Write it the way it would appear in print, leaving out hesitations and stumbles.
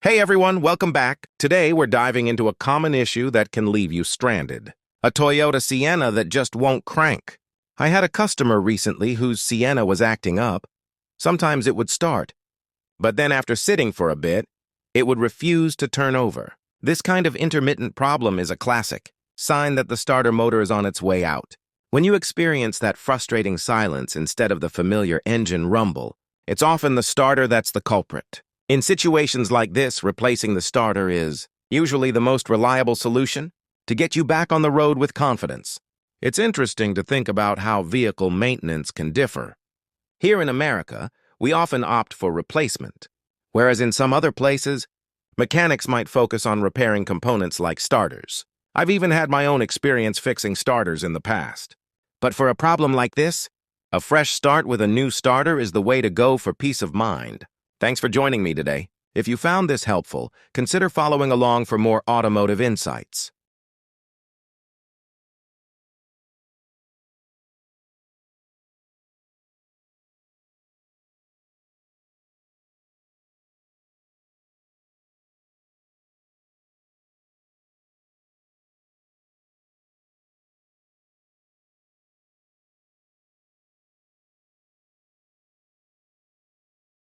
Hey everyone, welcome back. Today we're diving into a common issue that can leave you stranded. A Toyota Sienna that just won't crank. I had a customer recently whose Sienna was acting up. Sometimes it would start, but then after sitting for a bit, it would refuse to turn over. This kind of intermittent problem is a classic sign that the starter motor is on its way out. When you experience that frustrating silence instead of the familiar engine rumble, it's often the starter that's the culprit. In situations like this, replacing the starter is usually the most reliable solution to get you back on the road with confidence. It's interesting to think about how vehicle maintenance can differ. Here in America, we often opt for replacement, whereas in some other places, mechanics might focus on repairing components like starters. I've even had my own experience fixing starters in the past. But for a problem like this, a fresh start with a new starter is the way to go for peace of mind. Thanks for joining me today. If you found this helpful, consider following along for more automotive insights.